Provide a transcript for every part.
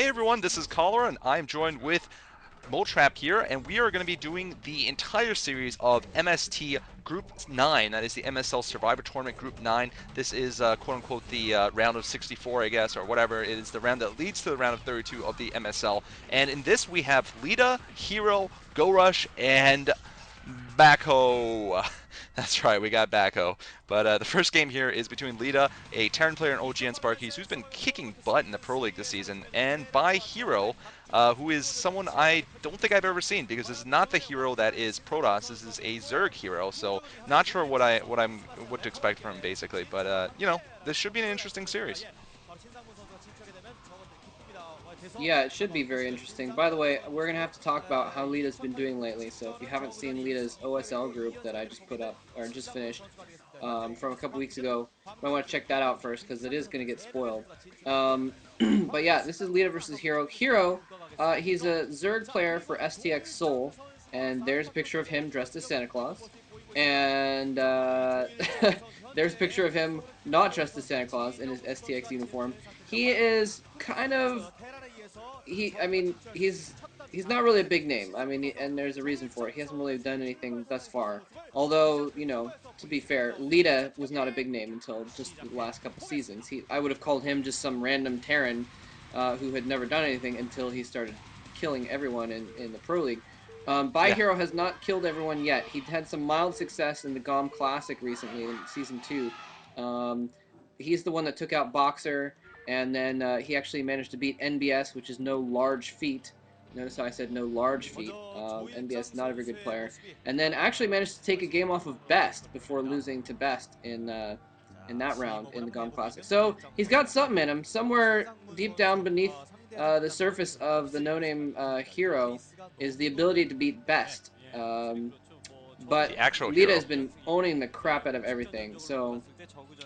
everyone, this is Cholera, and I'm joined with Moltrap here, and we are going to be doing the entire series of MST Group 9. That is the MSL Survivor Tournament Group 9. This is quote-unquote the round of 64, I guess, or whatever. It is the round that leads to the round of 32 of the MSL. And in this, we have Leta, Hero, Go Rush, and Backhoe. That's right, we got Backhoe. But the first game here is between Leta, a Terran player in OGN Sparkies, who's been kicking butt in the Pro League this season, and by.hero, who is someone I don't think I've ever seen, because this is not the hero that is Protoss. This is a Zerg hero, so not sure what to expect from him basically. But you know, this should be an interesting series. Yeah, it should be very interesting. By the way, we're going to have to talk about how Lita's been doing lately. So if you haven't seen Lita's OSL group that I just put up, or just finished from a couple weeks ago, you might want to check that out first because it is going to get spoiled. But yeah, this is Lita versus Hero. Hero, he's a Zerg player for STX Seoul, and there's a picture of him dressed as Santa Claus. And there's a picture of him not dressed as Santa Claus in his STX uniform. He is kind of I mean, he's not really a big name. I mean, and there's a reason for it. He hasn't really done anything thus far. Although, to be fair, Lita was not a big name until just the last couple seasons. I would have called him just some random Terran who had never done anything until he started killing everyone in the Pro League. Yeah. by.hero has not killed everyone yet. He had some mild success in the GOM Classic recently in Season 2. Um, he's the one that took out Boxer, and then he actually managed to beat NBS, which is no large feat. Notice how I said no large feat. NBS, not a very good player. And then actually managed to take a game off of Best before losing to Best in that round in the GOM Classic. So he's got something in him. Somewhere deep down beneath the surface of the no-name hero is the ability to beat Best. The But actual Lita hero. has been owning the crap out of everything. So,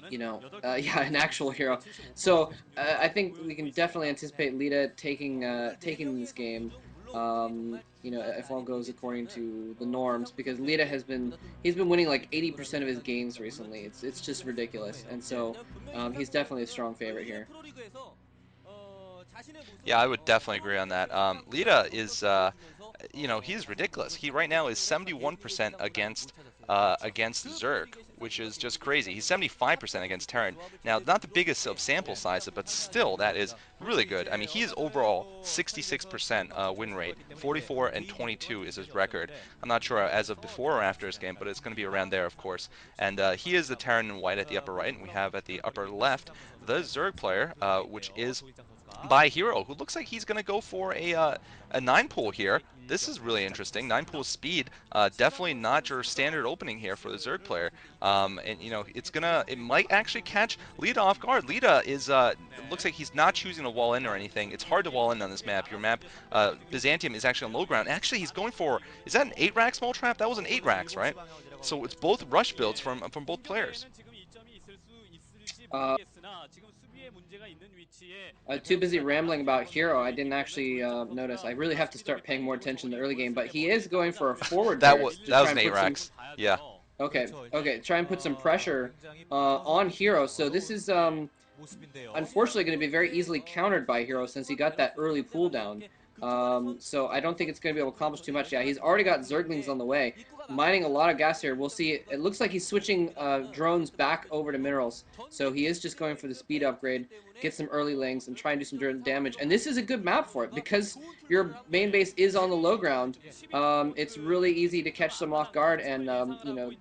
yeah, an actual hero. So I think we can definitely anticipate Lita taking this game. If all goes according to the norms, because Lita he's been winning like 80% of his games recently. It's just ridiculous, and so he's definitely a strong favorite here. Yeah, I would definitely agree on that. Lita is, he's ridiculous. He right now is 71% against Zerg, which is just crazy. He's 75% against Terran. Now, not the biggest of sample sizes, but still, that is really good. I mean, he is overall 66% win rate. 44 and 22 is his record. I'm not sure as of before or after his game, but it's going to be around there, of course. And he is the Terran in white at the upper right, and we have at the upper left the Zerg player, which is by.hero, who looks like he's going to go for a 9 pool here. This is really interesting. 9 pool speed, definitely not your standard opening here for the Zerg player. And it might actually catch Lita off guard. Lita is looks like he's not choosing to wall in or anything. It's hard to wall in on this map. Your map, Byzantium, is actually on low ground. Actually, he's going for, is that an 8 rack small trap? That was an 8 racks, right? So it's both rush builds from both players. Uh, too busy rambling about Hero. I didn't actually notice. I really have to start paying more attention to the early game. But he is going for a forward barracks to That try was an and 8 put some. racks. Yeah. Okay, okay, try and put some pressure on Hero. So this is unfortunately going to be very easily countered by Hero since he got that early pull down. So I don't think it's going to be able to accomplish too much. Yeah, he's already got Zerglings on the way, mining a lot of gas here. We'll see. It looks like he's switching drones back over to minerals. So he is just going for the speed upgrade, get some early lings, and try and do some damage. And this is a good map for it because your main base is on the low ground. It's really easy to catch them off guard, and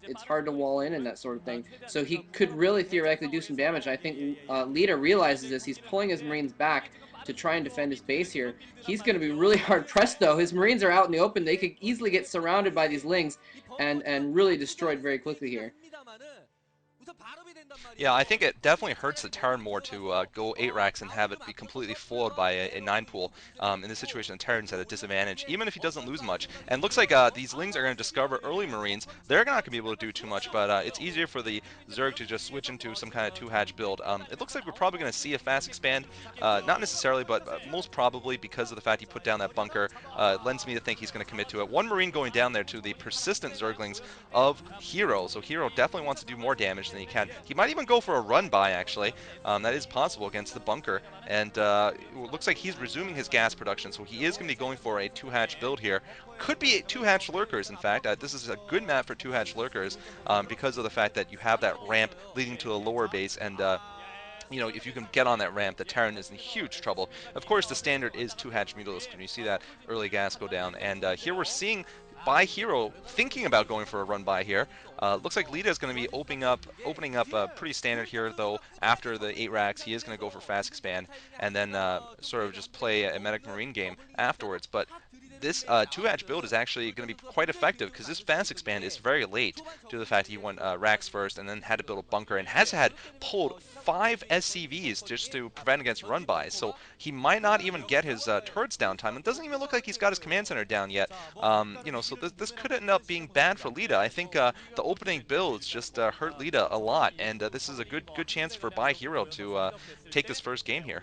it's hard to wall in and that sort of thing. So he could really theoretically do some damage. And I think Lita realizes this. He's pulling his Marines back to try and defend his base here. He's going to be really hard pressed, though. His Marines are out in the open. They could easily get surrounded by these lings and really destroyed very quickly here. Yeah, I think it definitely hurts the Terran more to go 8 racks and have it be completely flowed by a 9 pool. In this situation, the Terran's at a disadvantage, even if he doesn't lose much. And looks like these Lings are going to discover early Marines. They're not going to be able to do too much, but it's easier for the Zerg to just switch into some kind of 2-hatch build. It looks like we're probably going to see a fast expand. Not necessarily, but most probably because of the fact he put down that bunker. Lends me to think he's going to commit to it. One Marine going down there to the persistent Zerglings of Hero. So Hero definitely wants to do more damage than he can. He He might even go for a run by, actually. That is possible against the bunker. And it looks like he's resuming his gas production, so he is going to be going for a two-hatch build here. Could be two-hatch lurkers, in fact. This is a good map for two-hatch lurkers because of the fact that you have that ramp leading to a lower base, and if you can get on that ramp, the Terran is in huge trouble. Of course, the standard is two-hatch Mutalisk, and you see that early gas go down. And here we're seeing by.hero thinking about going for a run by here. Looks like Leta is going to be opening up pretty standard here, though. After the 8 racks, he is going to go for fast expand, and then sort of just play a medic marine game afterwards. But this two-hatch build is actually going to be quite effective because this fast expand is very late due to the fact he went racks first and then had to build a bunker and has had pulled 5 SCVs just to prevent against run bys. So he might not even get his turrets downtime. It doesn't even look like he's got his command center down yet. So this could end up being bad for Leta. I think the opening builds just hurt Leta a lot, and this is a good chance for by.hero to take this first game here.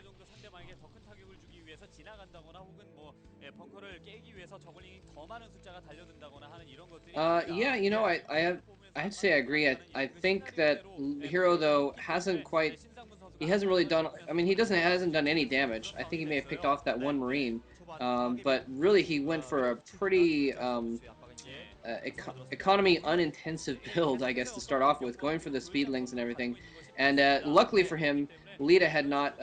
Yeah, I have to say I agree. I think that Hero though he hasn't really done. I mean, he doesn't hasn't done any damage. I think he may have picked off that one Marine, but really he went for a pretty economy unintensive build, I guess, to start off with, going for the speedlings and everything. And luckily for him, Lita had not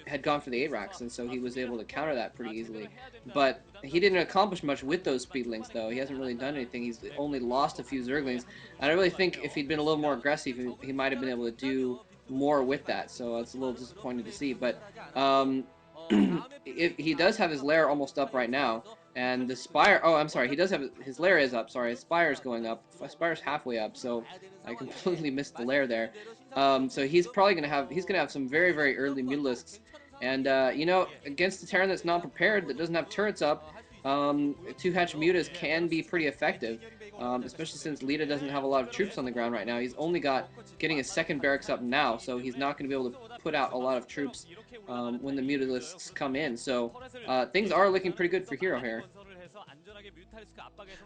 had gone for the 8 racks, and so he was able to counter that pretty easily. But he didn't accomplish much with those speedlings, though. He hasn't really done anything. He's only lost a few Zerglings. And I really think if he'd been a little more aggressive, he might have been able to do more with that. So it's a little disappointing to see. But if he does have his lair almost up right now, and the spire, oh, I'm sorry, he does have, his lair is up, sorry, his spire's going up, spire's halfway up, so I completely missed the lair there. So he's probably he's gonna have some very, very early Mutalisks, and, against the Terran that's not prepared, that doesn't have turrets up, two-hatch Mutas can be pretty effective, especially since Lita doesn't have a lot of troops on the ground right now. He's only getting his second barracks up now, so he's not going to be able to put out a lot of troops when the Mutalisks come in. So things are looking pretty good for Hero here.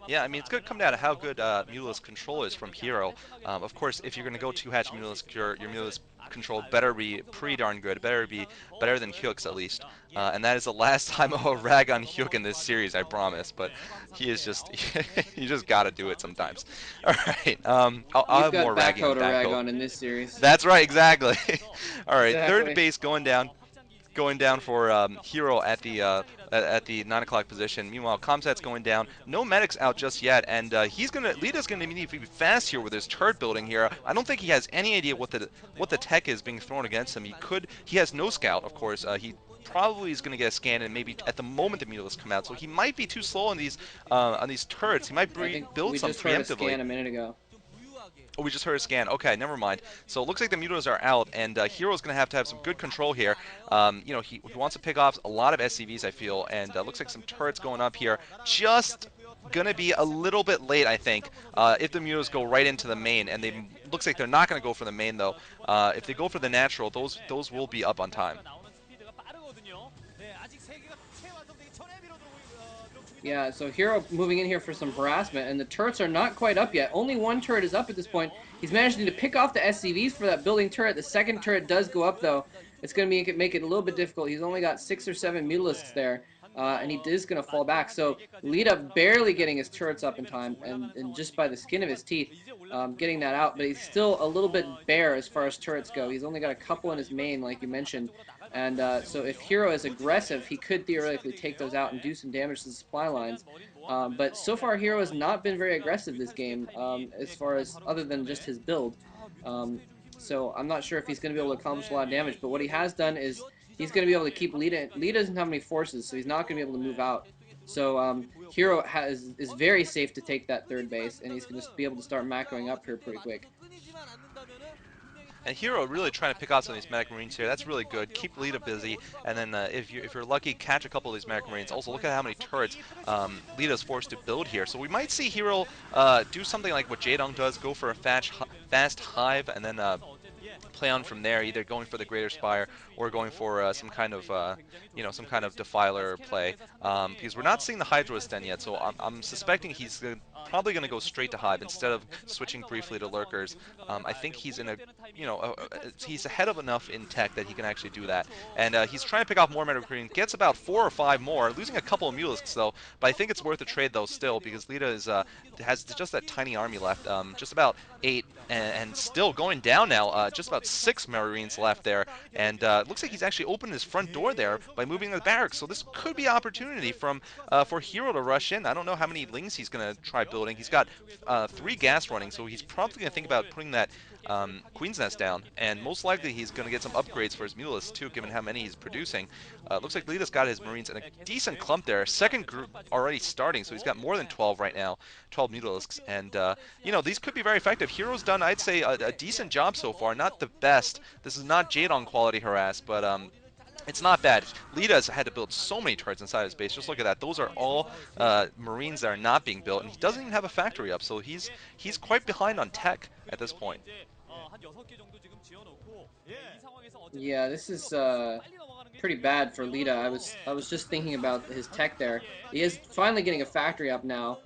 Yeah, I mean, it's going to come down to how good Mutalisk control is from Hero. Of course, if you're going to go two-hatch Mutalisk, your Mutalisk control better be pretty darn good. Better be better than Hyuk's at least. And that is the last time I'll rag on Hyuk in this series, I promise. But he is just, you just got to do it sometimes. All right, I'll You've have more got ragging on backhoe to rag backhoe. on in this series. That's right, exactly. All right, third Exactly. base going down for Hero at the 9 o'clock position. Meanwhile, Comsat's going down. No medics out just yet, and Lita's gonna need to be fast here with his turret building here. I don't think he has any idea what the tech is being thrown against him. He has no scout, of course. He probably is going to get a scan, and maybe at the moment the Mutalisks come out, so he might be too slow on these turrets. He might I think build we some just heard a preemptively. scan a minute ago. Oh, we just heard a scan. Okay, never mind. So it looks like the mutos are out, and Hero's going to have some good control here. He wants to pick off a lot of SCVs, I feel, and looks like some turrets going up here. Just going to be a little bit late, I think, if the mutos go right into the main, and they looks like they're not going to go for the main, though. If they go for the natural, those will be up on time. Yeah, so Hero moving in here for some harassment, and the turrets are not quite up yet. Only one turret is up at this point. He's managing to pick off the SCVs for that building turret. The second turret does go up, though. It's going to make it a little bit difficult. He's only got 6 or 7 Mutalisks there, and he is going to fall back. So Lita barely getting his turrets up in time, and just by the skin of his teeth, getting that out. But he's still a little bit bare as far as turrets go. He's only got a couple in his main, like you mentioned. And so if Hero is aggressive, he could theoretically take those out and do some damage to the supply lines. But so far, Hero has not been very aggressive this game, as far as other than just his build. Um, so I'm not sure if he's going to be able to accomplish a lot of damage. But what he has done is he's going to be able to keep Lita. Lita doesn't have any forces, so he's not going to be able to move out. So Hero is very safe to take that third base, and he's going to be able to start macroing up here pretty quick. And Hero really trying to pick out some of these Medic Marines here. That's really good. Keep Lita busy, and then if you're lucky, catch a couple of these Medic Marines. Also, look at how many turrets Lita's forced to build here. So we might see Hero do something like what Jaedong does, go for a fast hive, and then play on from there, either going for the Greater Spire or going for some kind of Defiler play. Because we're not seeing the Hydro Sten yet, so I'm suspecting he's probably going to go straight to Hive instead of switching briefly to Lurkers. I think he's in a, he's ahead of enough in tech that he can actually do that. And he's trying to pick off more Metal Green, gets about 4 or 5 more, losing a couple of Mulisks though, but I think it's worth a trade though still because Leta has just that tiny army left, just about 8, and still going down now, just about 6 Marines left there, and looks like he's actually opened his front door there by moving the barracks, so this could be an opportunity for Hero to rush in. I don't know how many Lings he's going to try building. He's got 3 gas running, so he's probably going to think about putting that Queen's Nest down, and most likely he's going to get some upgrades for his Mulists too, given how many he's producing. Looks like Lita's got his Marines in a decent clump there. Second group already starting, so he's got more than 12 right now, 12 Mutalisks, and these could be very effective. Hero's done, I'd say, a decent job so far. Not the best. This is not Jadon quality harass, but it's not bad. Lita's had to build so many turrets inside his base. Just look at that. Those are all Marines that are not being built, and he doesn't even have a factory up, so he's quite behind on tech at this point. Yeah, this is pretty bad for Lita. I was just thinking about his tech there. He is finally getting a factory up now,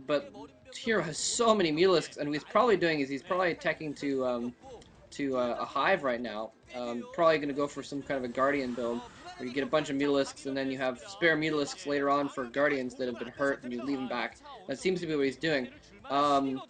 but Hero has so many Mulisks, and what he's probably doing is he's probably teching to a hive right now. Probably going to go for some kind of a guardian build where you get a bunch of mutalisks and then you have spare mutalisks later on for guardians that have been hurt and you leave them back. That seems to be what he's doing. Um,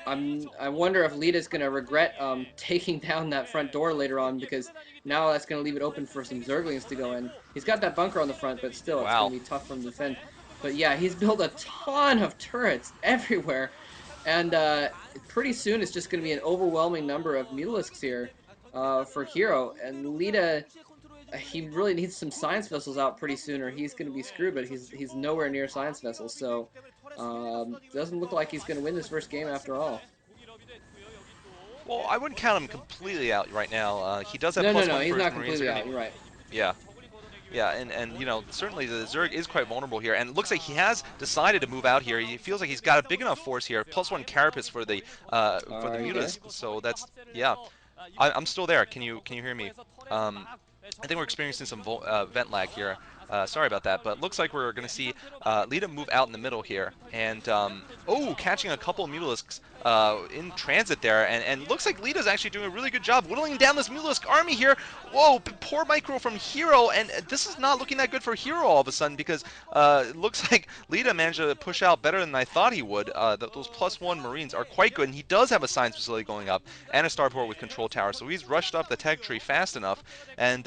I wonder if Lita's going to regret taking down that front door later on, because now that's going to leave it open for some Zerglings to go in. He's got that bunker on the front, but still it's going Wow. to be tough for him to defend. But yeah, he's built a ton of turrets everywhere. And pretty soon it's just going to be an overwhelming number of Mutalisks here for Hero. And Lita, he really needs some science vessels out pretty soon, or he's going to be screwed. But he's nowhere near science vessels, so doesn't look like he's going to win this first game after all. Well, I wouldn't count him completely out right now. He does have No, no, plus no, 1 he's for his not Marines. They're completely going out. to You're right. yeah. Yeah, and certainly the Zerg is quite vulnerable here, and it looks like he has decided to move out here. He feels like he's got a big enough force here, plus 1 carapace for the Are you there? Mutas. So that's yeah. I'm still there. Can you hear me? I think we're experiencing some vent lag here. Sorry about that, but looks like we're going to see Lita move out in the middle here, and catching a couple of Mutalisks in transit there, and looks like Lita's actually doing a really good job whittling down this Mutalisk army here. Whoa, poor micro from Hero, and this is not looking that good for Hero all of a sudden, because it looks like Lita managed to push out better than I thought he would. Those +1 Marines are quite good, and he does have a science facility going up and a starport with control tower, so he's rushed up the tech tree fast enough, and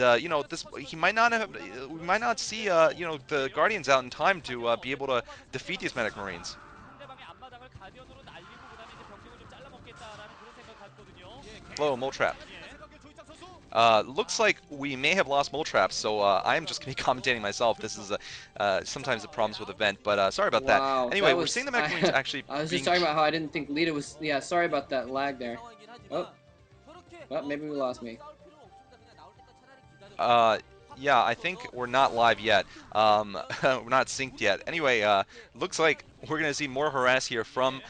this he might not have, we might not see the Guardians out in time to be able to defeat these Medic Marines. Whoa, mole trap. Looks like we may have lost mole traps, so I'm just going to be commentating myself. This is sometimes the problems with event, but sorry about that. Wow, Anyway, that we're seeing was the Medic Marines actually I was just being talking about how I didn't think Lita was. Yeah, sorry about that lag there. Oh, well, maybe we lost me. yeah, I think we're not live yet. We're not synced yet. Anyway, looks like we're gonna see more harass here from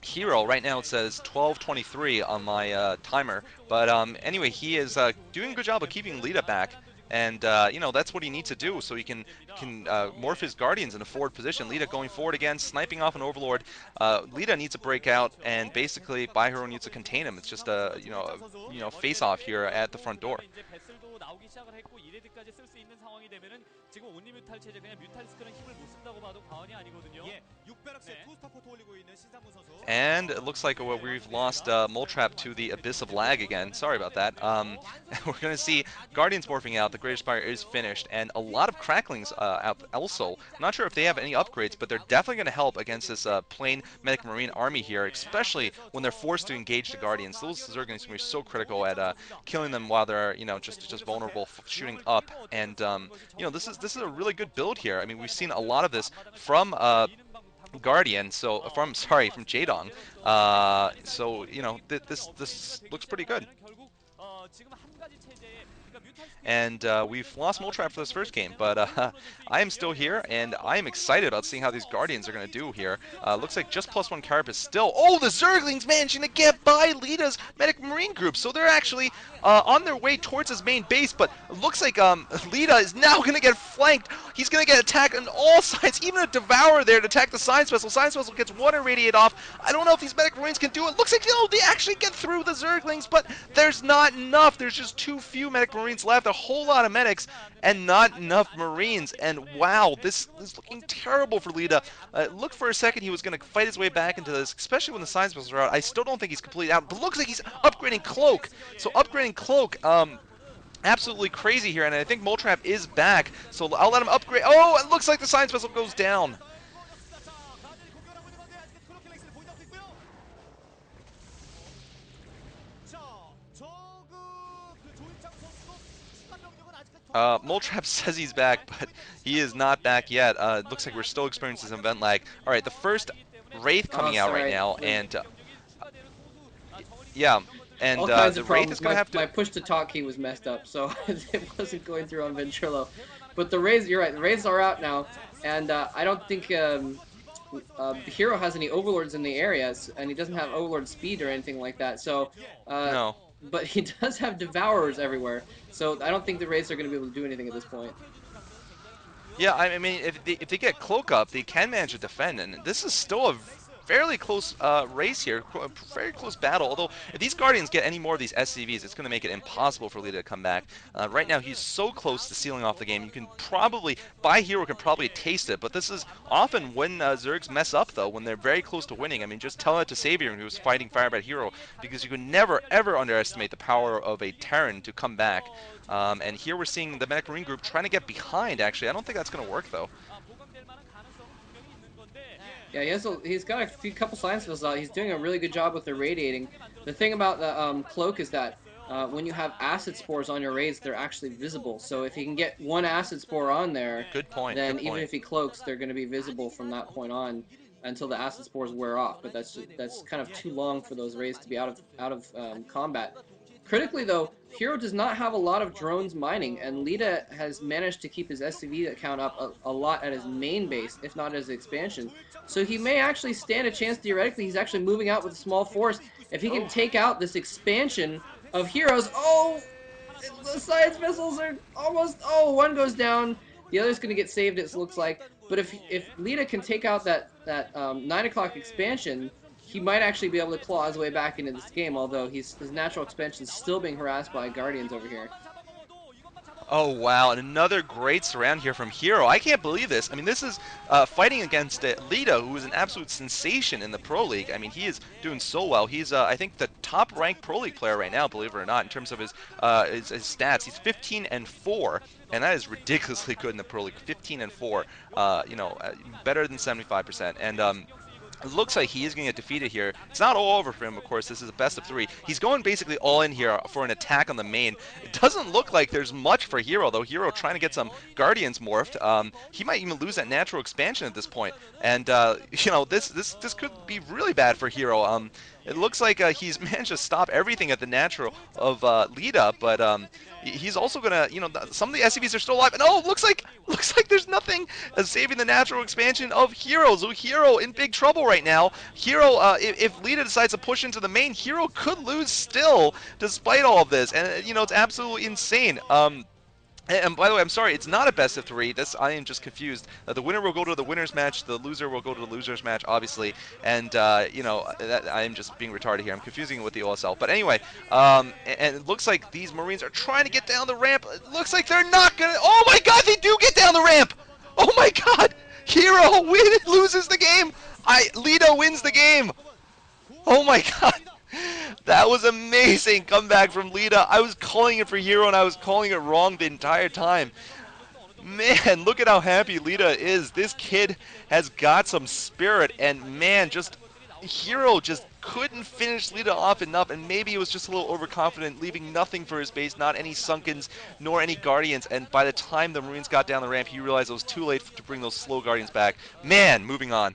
Hero. Right now it says 12:23 on my timer, but anyway, he is doing a good job of keeping Lita back, and that's what he needs to do so he can morph his Guardians in a forward position. Lita going forward again, sniping off an Overlord. Lita needs to break out, and basically by.hero needs to contain him. It's just face off here at the front door. And it looks like we've lost Mole Trap to the Abyss of Lag again. Sorry about that. We're going to see Guardians morphing out. The Great Spire is finished. And a lot of Cracklings out also. I'm not sure if they have any upgrades, but they're definitely going to help against this plain Medic Marine army here, especially when they're forced to engage the Guardians. Those Zerglings are going to be so critical at killing them while they're, just vulnerable, shooting up. And, this is a really good build here. I mean, we've seen a lot of this from Guardian, so from Jaedong. So this looks pretty good. And we've lost Mole Trap for this first game, but I am still here, and I am excited about seeing how these Guardians are going to do here. Looks like just +1 Carapace still. Oh, the Zerglings managing to get by Lita's Medic Marine group, so they're actually on their way towards his main base, but it looks like Lita is now going to get flanked. He's going to get attacked on all sides, even a Devourer there to attack the Science Vessel. Science Vessel gets one irradiate off. I don't know if these Medic Marines can do it. Looks like, they actually get through the Zerglings, but there's not enough. There's just too few Medic Marines left. A whole lot of medics and not enough Marines. And wow, this is looking terrible for Leta. Looked for a second he was going to fight his way back into this, especially when the Science Vessels are out. I still don't think he's completely out, but looks like he's upgrading Cloak. So upgrading Cloak, absolutely crazy here, and I think Moltrap is back, so I'll let him upgrade. Oh, it looks like the Science Vessel goes down. Moltrap says he's back, but he is not back yet. It looks like we're still experiencing some event lag. All right, the first Wraith Oh, coming out right sorry. now, and yeah, and All kinds the of Wraith is problems. going to My have to. my push to talk key was messed up, so it wasn't going through on Ventrilo. But the Rays, you're right. The Rays are out now, and I don't think Hero has any Overlords in the area, and he doesn't have Overlord speed or anything like that. So, uh, No. but he does have Devourers everywhere. So I don't think the Rays are going to be able to do anything at this point. Yeah, I mean, if they get Cloak up, they can manage to defend, and this is still a fairly close race here, very close battle. Although, if these Guardians get any more of these SCVs, it's going to make it impossible for Leta to come back. Right now, he's so close to sealing off the game. You can probably, by.hero can probably taste it, but this is often when Zergs mess up, though, when they're very close to winning. I mean, just tell that to Savior, who's fighting Fire by.hero, because you can never, ever underestimate the power of a Terran to come back. And here we're seeing the Medic Marine group trying to get behind, actually. I don't think that's going to work, though. Yeah, he's got a couple science fields out. He's doing a really good job with the radiating. The thing about the cloak is that when you have acid spores on your raids, they're actually visible. So if he can get one acid spore on there, Good point, then good even point. if he cloaks, they're going to be visible from that point on until the acid spores wear off. But that's kind of too long for those raids to be out of combat. Critically, though, Hero does not have a lot of drones mining, and Leta has managed to keep his SCV account up a lot at his main base, if not his expansions. So he may actually stand a chance theoretically. He's actually moving out with a small force. If he can Oh. take out this expansion of heroes, oh, the science missiles are almost. Oh, one goes down. The other's going to get saved. It looks like. But if Leta can take out that 9 o'clock expansion, he might actually be able to claw his way back into this game. Although his natural expansion is still being harassed by guardians over here. Oh, wow, and another great surround here from Hero. I can't believe this. I mean, this is fighting against Leta, who is an absolute sensation in the Pro League. I mean, he is doing so well. He's, I think, the top-ranked Pro League player right now, believe it or not, in terms of his stats. He's 15-4, and that is ridiculously good in the Pro League. 15-4, better than 75%. And it looks like he is going to get defeated here. It's not all over for him, of course. This is a best of 3. He's going basically all in here for an attack on the main. It doesn't look like there's much for Hero, though. Hero trying to get some Guardians morphed. He might even lose that natural expansion at this point. And, this could be really bad for Hero. It looks like he's managed to stop everything at the natural of Leta, but he's also gonna, some of the SCVs are still alive. And looks like there's nothing saving the natural expansion of Hero. So Hero in big trouble right now. Hero, if Leta decides to push into the main, Hero could lose still, despite all of this. And it's absolutely insane. And by the way, I'm sorry, it's not a best of 3. I am just confused. The winner will go to the winner's match. The loser will go to the loser's match, obviously. And I am just being retarded here. I'm confusing it with the OSL. But anyway, and it looks like these Marines are trying to get down the ramp. It looks like they're not gonna. Oh my God, they do get down the ramp! Oh my God, Hero loses the game. Leta wins the game. Oh my God. That was amazing comeback from Leta. I was calling it for Hero and I was calling it wrong the entire time. Man, look at how happy Leta is. This kid has got some spirit, and man, Hero just couldn't finish Leta off enough, and maybe he was just a little overconfident, leaving nothing for his base, not any Sunkens, nor any Guardians, and by the time the Marines got down the ramp, he realized it was too late to bring those slow Guardians back. Man, moving on.